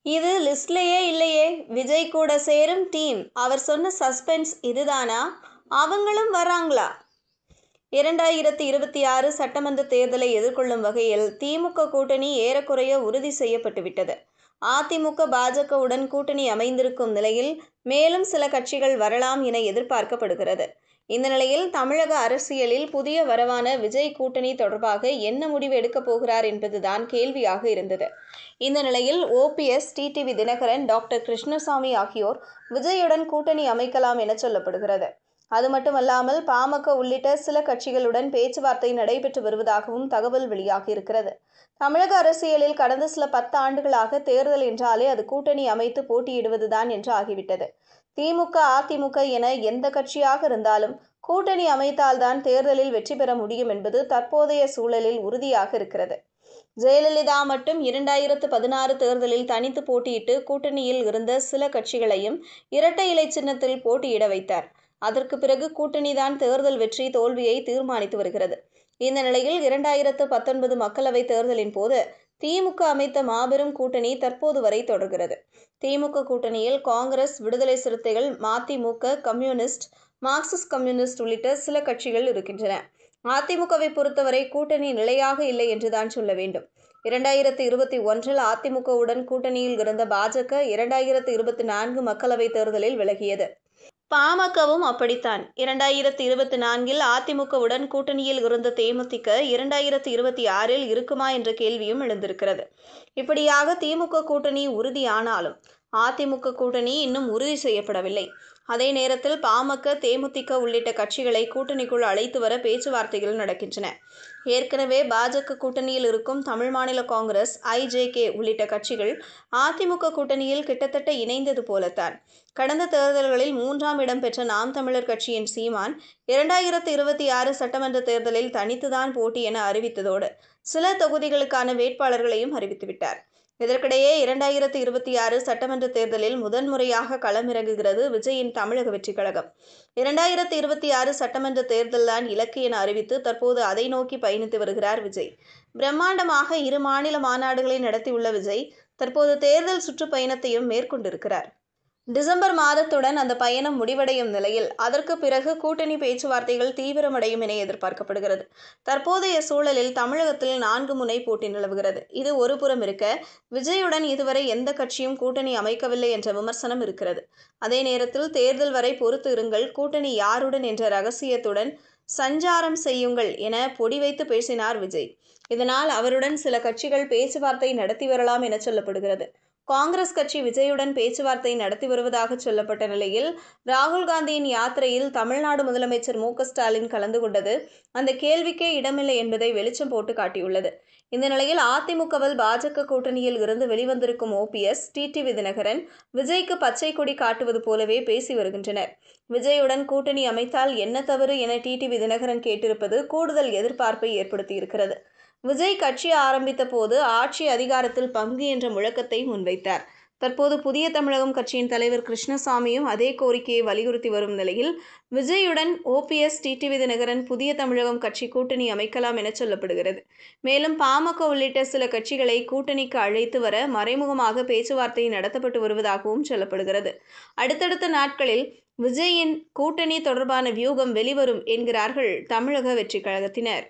இது லிஸ்ட்லயே இல்லையே. விஜய் கூட சேரும் டீம். அவர் சொன்ன சஸ்பென்ஸ் இதுதானா? அவங்களும் வர்றாங்களா? 2026 சட்டமன்ற தேர்தலை எதிர்கொள்ளும் வகையில் திமுக கூட்டணி ஏறக்குறைய உறுதி செய்யப்பட்டுவிட்டது. அதிமுக, பாஜகவுடன் கூட்டணி அமைந்திருக்கும் நிலையில் மேலும் சில கட்சிகள் வரலாம் என எதிர்பார்க்கப்படுகிறது. இந்த நிலையில் தமிழக அரசியலில் புதிய வரவான விஜய் கூட்டணி தொடர்பாக என்ன முடிவு எடுக்கப் போகிறார் என்பதுதான் கேள்வியாக இருந்தது. இந்த நிலையில் ஓபிஎஸ், டிடிவி தினகரன், டாக்டர் கிருஷ்ணசாமி ஆகியோர் விஜயுடன் கூட்டணி அமைக்கலாம் என சொல்லப்படுகிறது. அது மட்டுமல்லாமல் பாமக உள்ளிட்ட சில கட்சிகளுடன் பேச்சுவார்த்தை நடைபெற்று வருவதாகவும் தகவல் வெளியாகியிருக்கிறது. தமிழக அரசியலில் கடந்த சில 10 ஆண்டுகளாக தேர்தல் என்றாலே அது கூட்டணி அமைத்து போட்டியிடுவதுதான் என்று ஆகிவிட்டது. திமுக, அதிமுக என எந்த கட்சியாக இருந்தாலும் கூட்டணி அமைத்தால்தான் தேர்தலில் வெற்றி பெற முடியும் என்பது தற்போதைய சூழலில் உறுதியாக இருக்கிறது. ஜெயலலிதா மட்டும் 2016 தேர்தலில் தனித்து போட்டியிட்டு கூட்டணியில் இருந்த சில கட்சிகளையும் இரட்டை இலை சின்னத்தில் போட்டியிட வைத்தார். அதற்கு பிறகு கூட்டணிதான் தேர்தல் வெற்றி தோல்வியை தீர்மானித்து வருகிறது. இந்த நிலையில் 2019 மக்களவைத் தேர்தலின் போது திமுக அமைத்த மாபெரும் கூட்டணி தற்போது வரை தொடர்கிறது. திமுக கூட்டணியில் காங்கிரஸ், விடுதலை சிறுத்தைகள், மதிமுக, கம்யூனிஸ்ட், மார்க்சிஸ்ட் கம்யூனிஸ்ட் உள்ளிட்ட சில கட்சிகள் இருக்கின்றன. அதிமுகவை பொறுத்தவரை கூட்டணி நிலையாக இல்லை என்றுதான் சொல்ல வேண்டும். 2021 அதிமுகவுடன் கூட்டணியில் இருந்த பாஜக 2024 மக்களவைத் தேர்தலில் விலகியது. பாமகவும் அப்படித்தான். 2024 அதிமுகவுடன் கூட்டணியில் இருந்த தேமுதிக 2026 இருக்குமா என்ற கேள்வியும் எழுந்திருக்கிறது. இப்படியாக திமுக கூட்டணி உறுதியானாலும் அதிமுக கூட்டணி இன்னும் உறுதி செய்யப்படவில்லை. அதே நேரத்தில் பாமக, தேமுதிக உள்ளிட்ட கட்சிகளை கூட்டணிக்குள் அழைத்து வர பேச்சுவார்த்தைகள் நடக்கின்றன. ஏற்கனவே பாஜக கூட்டணியில் இருக்கும் தமிழ் மாநில காங்கிரஸ், ஐஜேகே உள்ளிட்ட கட்சிகள் அதிமுக கூட்டணியில் கிட்டத்தட்ட இணைந்தது போலத்தான். கடந்த தேர்தல்களில் 3ஆம் இடம் பெற்ற நாம் தமிழர் கட்சியின் சீமான் 2026 சட்டமன்ற தேர்தலில் தனித்துதான் போட்டி என அறிவித்ததோடு சில தொகுதிகளுக்கான வேட்பாளர்களையும் அறிவித்துவிட்டார். இதற்கிடையே 2026 சட்டமன்ற தேர்தலில் முதன்முறையாக களமிறங்குகிறது விஜயின் தமிழக வெற்றிக் கழகம். 2026 சட்டமன்ற தேர்தல்தான் இலக்கு என அறிவித்து தற்போது அதை நோக்கி பயணித்து வருகிறார் விஜய். பிரம்மாண்டமாக 2 மாநில மாநாடுகளை நடத்தியுள்ள விஜய் தற்போது தேர்தல் சுற்றுப்பயணத்தையும் மேற்கொண்டிருக்கிறார். டிசம்பர் மாதத்துடன் அந்த பயணம் முடிவடையும் நிலையில் அதற்கு பிறகு கூட்டணி பேச்சுவார்த்தைகள் தீவிரமடையும் என எதிர்பார்க்கப்படுகிறது. தற்போதைய சூழலில் தமிழகத்தில் 4 முனை போட்டி நிலவுகிறது. இது ஒருபுறம் இருக்க, விஜயுடன் இதுவரை எந்த கட்சியும் கூட்டணி அமைக்கவில்லை என்ற விமர்சனம் இருக்கிறது. அதே நேரத்தில் தேர்தல் வரை பொறுத்து இருங்கள், கூட்டணி யாருடன் என்ற ரகசியத்துடன் சஞ்சாரம் செய்யுங்கள் என பொடி வைத்து பேசினார் விஜய். இதனால் அவருடன் சில கட்சிகள் பேச்சுவார்த்தை நடத்தி வரலாம் என சொல்லப்படுகிறது. காங்கிரஸ் கட்சி விஜயுடன் பேச்சுவார்த்தை நடத்தி வருவதாக சொல்லப்பட்ட நிலையில் ராகுல் காந்தியின் யாத்திரையில் தமிழ்நாடு முதலமைச்சர் மு.க.ஸ்டாலின் கலந்து கொண்டது அந்த கேள்விக்கே இடமில்லை என்பதை வெளிச்சம் போட்டு காட்டியுள்ளது. இந்த நிலையில் அதிமுகவில் பாஜக கூட்டணியில் இருந்து வெளிவந்திருக்கும் ஓபிஎஸ், டிடிவி தினகரன் விஜய்க்கு பச்சை கொடி காட்டுவது போலவே பேசி வருகின்றனர். விஜயுடன் கூட்டணி அமைத்தால் என்ன தவறு என டிடிவி தினகரன் கேட்டிருப்பது கூடுதல் எதிர்பார்ப்பை ஏற்படுத்தியிருக்கிறது. விஜய் கட்சி ஆரம்பித்த போது ஆட்சி அதிகாரத்தில் பங்கு என்ற முழக்கத்தை முன்வைத்தார். தற்போது புதிய தமிழகம் கட்சியின் தலைவர் கிருஷ்ணசாமியும் அதே கோரிக்கையை வலியுறுத்தி வரும் நிலையில் விஜயுடன் ஓபிஎஸ், டிடிவி தினகரன் புதிய தமிழகம் கட்சி கூட்டணி அமைக்கலாம் என சொல்லப்படுகிறது. மேலும் பாமக உள்ளிட்ட சில கட்சிகளை கூட்டணிக்கு அழைத்து வர மறைமுகமாக பேச்சுவார்த்தை நடத்தப்பட்டு வருவதாகவும் சொல்லப்படுகிறது. அடுத்தடுத்த நாட்களில் விஜயின் கூட்டணி தொடர்பான வியூகம் வெளிவரும் என்கிறார்கள் தமிழக வெற்றிக் கழகத்தினர்.